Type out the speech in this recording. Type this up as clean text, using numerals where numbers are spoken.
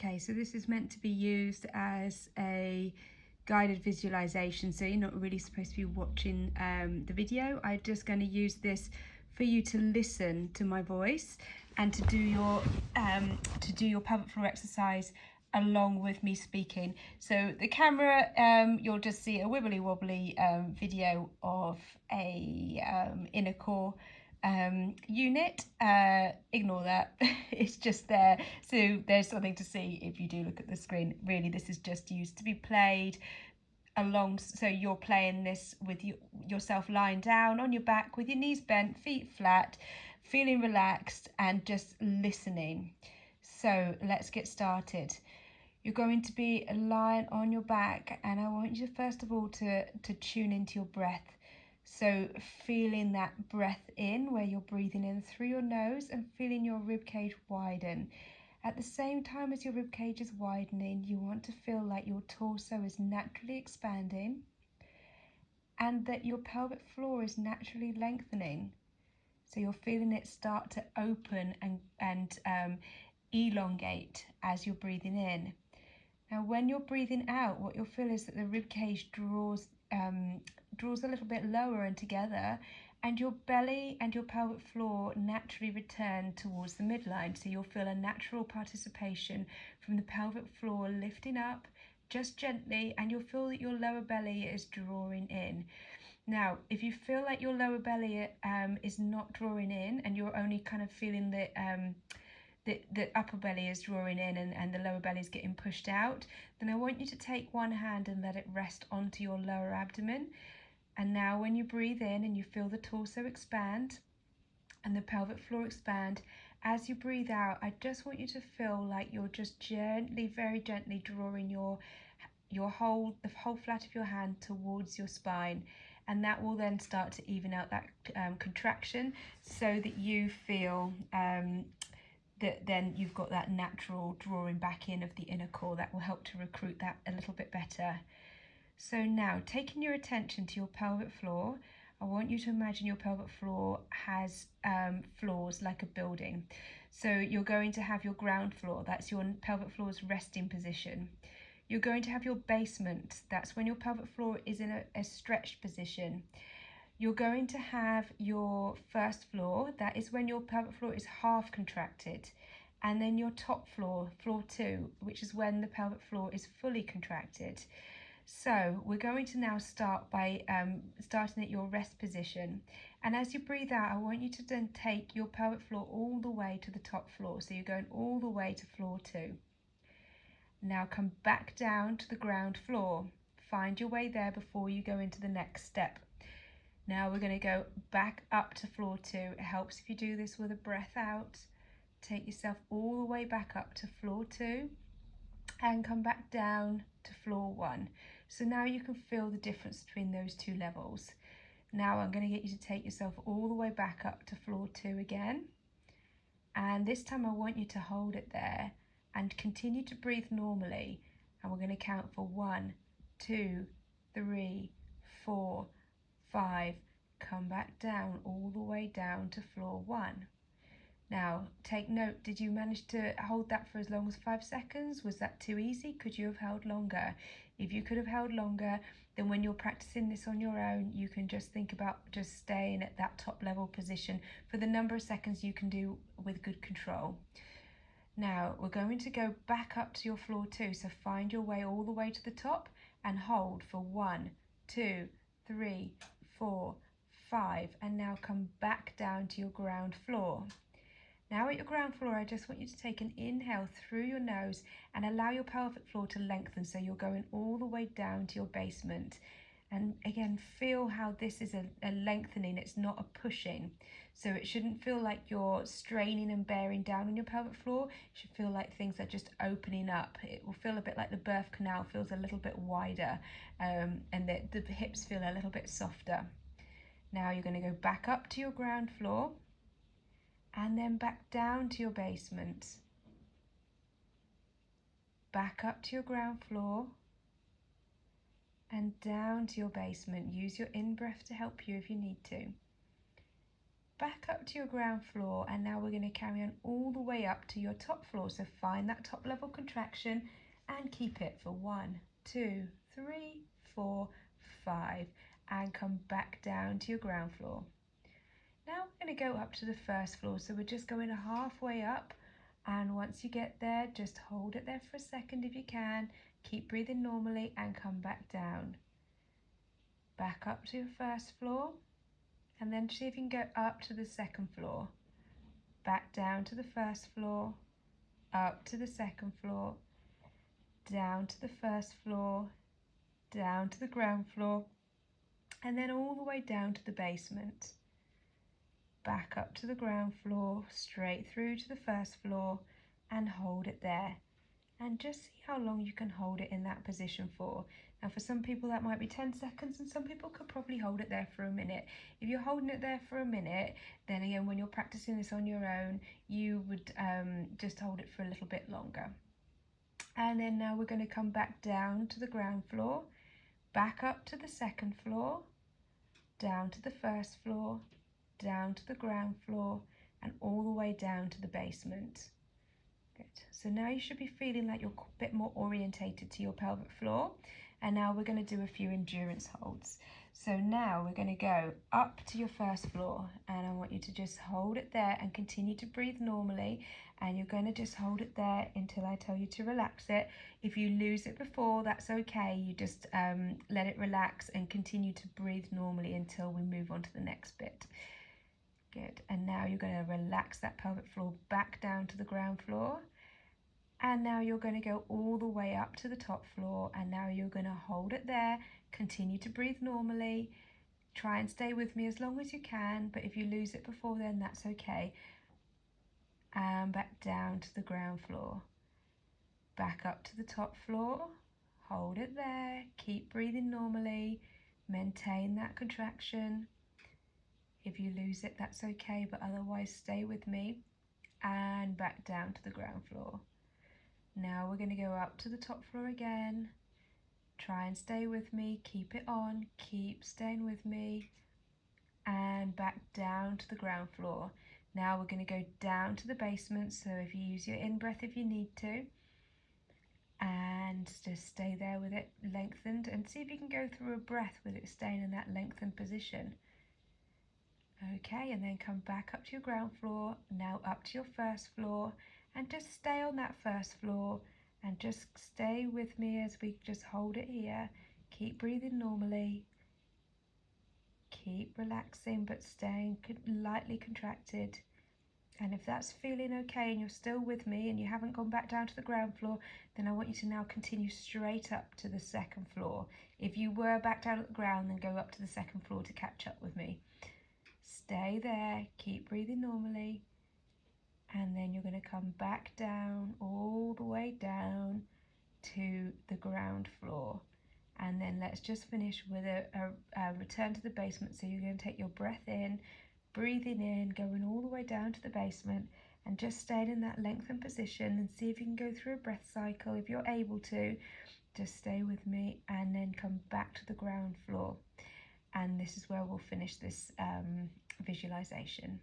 Okay, so this is meant to be used as a guided visualization, so you're not really supposed to be watching the video. I'm just going to use this for you to listen to my voice and to do your pelvic floor exercise along with me speaking. So the camera, you'll just see a wibbly wobbly video of a inner core unit. Ignore that. It's just there so there's something to see if you do look at the screen. Really, this is just used to be played along, so you're playing this with yourself lying down on your back with your knees bent, feet flat, feeling relaxed and just listening. So let's get started. You're going to be lying on your back, and I want you to first of all to tune into your breath. So feeling that breath in, where you're breathing in through your nose and feeling your rib cage widen. At the same time as your rib cage is widening, you want to feel like your torso is naturally expanding and that your pelvic floor is naturally lengthening. So you're feeling it start to open and elongate as you're breathing in. Now, when you're breathing out, what you'll feel is that the rib cage draws a little bit lower and together, and your belly and your pelvic floor naturally return towards the midline. So you'll feel a natural participation from the pelvic floor lifting up just gently, and you'll feel that your lower belly is drawing in. Now, if you feel like your lower belly is not drawing in and you're only kind of feeling that the upper belly is drawing in and the lower belly is getting pushed out, then I want you to take one hand and let it rest onto your lower abdomen. And now when you breathe in and you feel the torso expand and the pelvic floor expand, as you breathe out, I just want you to feel like you're just gently, very gently drawing the whole flat of your hand towards your spine. And that will then start to even out that contraction, so that you feel that then you've got that natural drawing back in of the inner core. That will help to recruit that a little bit better. So now, taking your attention to your pelvic floor, I want you to imagine your pelvic floor has floors like a building. So you're going to have your ground floor, that's your pelvic floor's resting position. You're going to have your basement, that's when your pelvic floor is in a stretched position. You're going to have your first floor, that is when your pelvic floor is half contracted. And then your top floor, floor 2, which is when the pelvic floor is fully contracted. So we're going to now start by starting at your rest position. And as you breathe out, I want you to then take your pelvic floor all the way to the top floor. So you're going all the way to floor 2. Now come back down to the ground floor. Find your way there before you go into the next step. Now we're going to go back up to floor 2. It helps if you do this with a breath out. Take yourself all the way back up to floor 2 and come back down to floor 1. So now you can feel the difference between those two levels. Now I'm going to get you to take yourself all the way back up to floor 2 again. And this time I want you to hold it there and continue to breathe normally. And we're going to count for 1, 2, 3, 4, 5. Come back down all the way down to floor 1. Now, take note, did you manage to hold that for as long as 5 seconds? Was that too easy? Could you have held longer? If you could have held longer, then when you're practicing this on your own, you can just think about just staying at that top level position for the number of seconds you can do with good control. Now, we're going to go back up to your floor 2, so find your way all the way to the top and hold for 1, 2, 3, 4, 5, and now come back down to your ground floor. Now at your ground floor, I just want you to take an inhale through your nose and allow your pelvic floor to lengthen, so you're going all the way down to your basement. And again, feel how this is a lengthening, it's not a pushing. So it shouldn't feel like you're straining and bearing down on your pelvic floor. It should feel like things are just opening up. It will feel a bit like the birth canal feels a little bit wider, and the hips feel a little bit softer. Now you're going to go back up to your ground floor and then back down to your basement. Back up to your ground floor and down to your basement. Use your in-breath to help you if you need to. back up to your ground floor, and now we're going to carry on all the way up to your top floor. So find that top level contraction and keep it for 1, 2, 3, 4, 5, and come back down to your ground floor. Now we're going to go up to the first floor, so we're just going halfway up, and once you get there, just hold it there for a second if you can. Keep breathing normally and come back down. Back up to your first floor, and then see if you can go up to the second floor. Back down to the first floor, up to the second floor, down to the first floor, down to the ground floor, and then all the way down to the basement. Back up to the ground floor, straight through to the first floor, and hold it there. And just see how long you can hold it in that position for. Now for some people that might be 10 seconds, and some people could probably hold it there for a minute. If you're holding it there for a minute, then again, when you're practicing this on your own, you would just hold it for a little bit longer. And then now we're going to come back down to the ground floor, back up to the second floor, down to the first floor, down to the ground floor, and all the way down to the basement. Good. So now you should be feeling like you're a bit more orientated to your pelvic floor. And now we're going to do a few endurance holds. So now we're going to go up to your first floor, and I want you to just hold it there and continue to breathe normally. And you're going to just hold it there until I tell you to relax it. If you lose it before, that's okay. You just let it relax and continue to breathe normally until we move on to the next bit. Good. And now you're going to relax that pelvic floor back down to the ground floor. And now you're going to go all the way up to the top floor, and now you're going to hold it there, continue to breathe normally, try and stay with me as long as you can, but if you lose it before then, that's okay. And back down to the ground floor, back up to the top floor, hold it there, keep breathing normally, maintain that contraction. If you lose it, that's okay, but otherwise stay with me, and back down to the ground floor. Now we're going to go up to the top floor again. Try and stay with me, keep it on, keep staying with me, and back down to the ground floor. Now we're going to go down to the basement, so if you use your in-breath if you need to, and just stay there with it lengthened, and see if you can go through a breath with it staying in that lengthened position. Okay, and then come back up to your ground floor, now up to your first floor, and just stay on that first floor and just stay with me as we just hold it here. Keep breathing normally, keep relaxing but staying lightly contracted. And if that's feeling okay and you're still with me and you haven't gone back down to the ground floor, then I want you to now continue straight up to the second floor. If you were back down at the ground, then go up to the second floor to catch up with me. Stay there, keep breathing normally, and then you're going to come back down, all the way down to the ground floor. And then let's just finish with a return to the basement. So you're going to take your breath in, breathing in, going all the way down to the basement, and just staying in that lengthened position, and see if you can go through a breath cycle. If you're able to, just stay with me, and then come back to the ground floor. And this is where we'll finish this visualization.